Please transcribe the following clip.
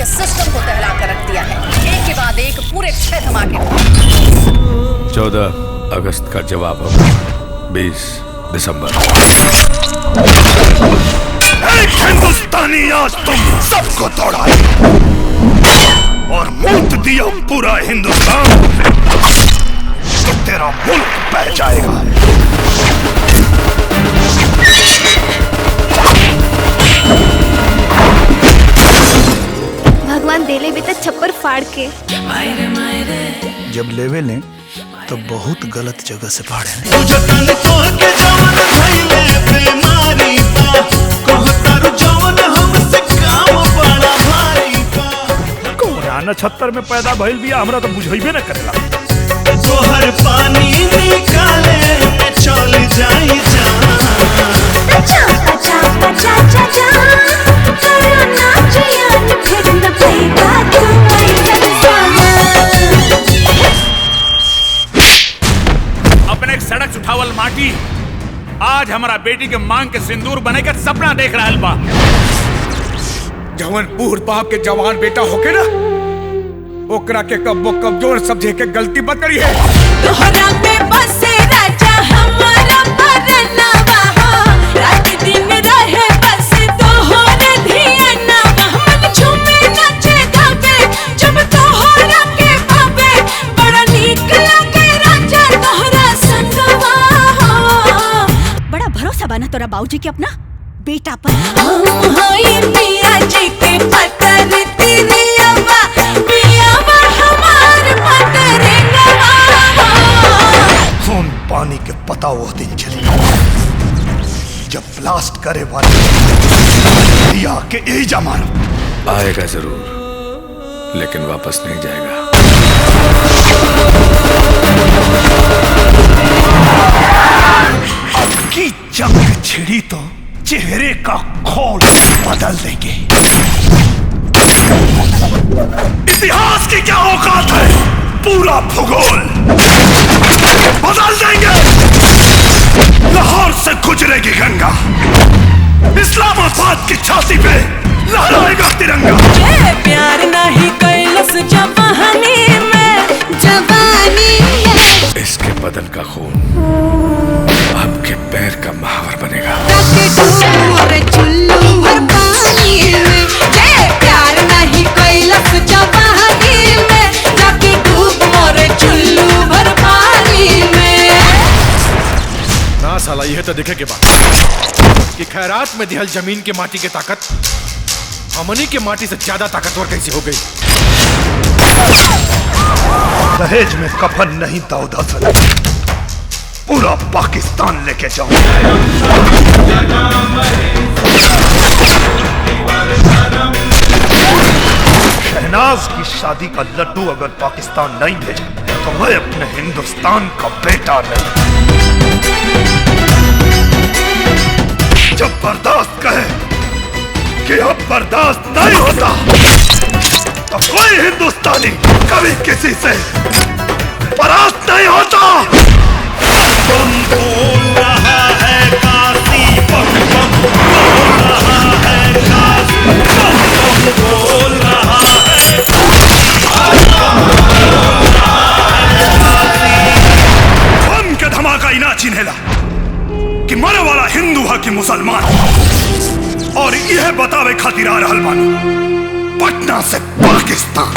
के सिस्टम को दहला कर रख दिया है। एक के बाद एक पूरे 6 धमाके। 14 अगस्त का जवाब होगा 20 दिसंबर। एक हिंदुस्तानी आज तुम सबको दौड़ाए और मूत दिया पूरा हिंदुस्तान, तो तेरा मुल्क बह जाएगा। भगवान देले भी तो छप्पर फाड़ के। जब लेवे लें तो बहुत गलत जगह से फाड़े। कोराना 76 में पैदा भइल बिया, हमरा तो बुझाइबे न करेला। तोहर पानी निकाले में चल जाई जान। अच्छा अच्छा अच्छा अच्छा करो नाच यार फिर न पैदा तू अपने सड़क उठावल माटी आज हमारा बेटी के मांग के सिंदूर बने के सपना देख रहा बा। जवन बूढ़ बाप के जवान बेटा होके ना, ओकरा के कब्बो कमजोर समझे के गलती मत करी है। तोहरा में बसे राजा हमारा परनावा हो, रात दिन रहे बस तोहरे धियानवा। मन झूमे नाचे गावे जब तोहरा के पावे, बड़ा नीक लागे राजा तोहरा संगवा हो। बड़ा भरोसा बना तोरा बाबूजी के अपना बेटा पर। हम होई मियां जी के पतर तिरियावा, मियावा हमार पतरेंगवा। खून पानी के पता वो दिन चली जब ब्लास्ट करे वाले दिया के एजा मारो। आएगा जरूर, लेकिन वापस नहीं जाएगा। अब की जंग छिड़ी तो चेहरे का खोल बदल देंगे। इतिहास की क्या औकात है, पूरा भूगोल बदल देंगे। लाहौर से गुजरेगी गंगा, इस्लामाबाद की छाती पे लहराएगा तिरंगा। प्यार नहीं कैलस जवानी में, जवानी में इसके बदन का खून आपके पैर का महावर बनेगा। चुल्लू भर पानी में, प्यार नहीं कैलस जवानी में, जाके डूब मोरे चुल्लू भर पानी में। ना साला यह तो देखे के बाद कि खैरात में दिहल जमीन के माटी के ताकत हमनी के माटी से ज्यादा ताकतवर कैसे हो गई। दहेज में कफन नहीं दाऊद हसन, पूरा पाकिस्तान लेके जाऊं। शहनाज की शादी का लड्डू अगर पाकिस्तान नहीं भेजे तो मैं अपने हिंदुस्तान का बेटा नहीं। जब बर्दाश्त कहे कि अब बर्दाश्त नहीं होता तो कोई हिंदुस्तानी कभी किसी से परास्त नहीं होता। बम बोल रहा है काशी, बम बम बोल रहा है काशी, बम बोल रहा है बम के धमाका ही ना चिन्हेला कि मरे वाला हिंदू है कि मुसलमान, और यह बतावे खातिर आ रहल बानी पटना से पाकिस्तान।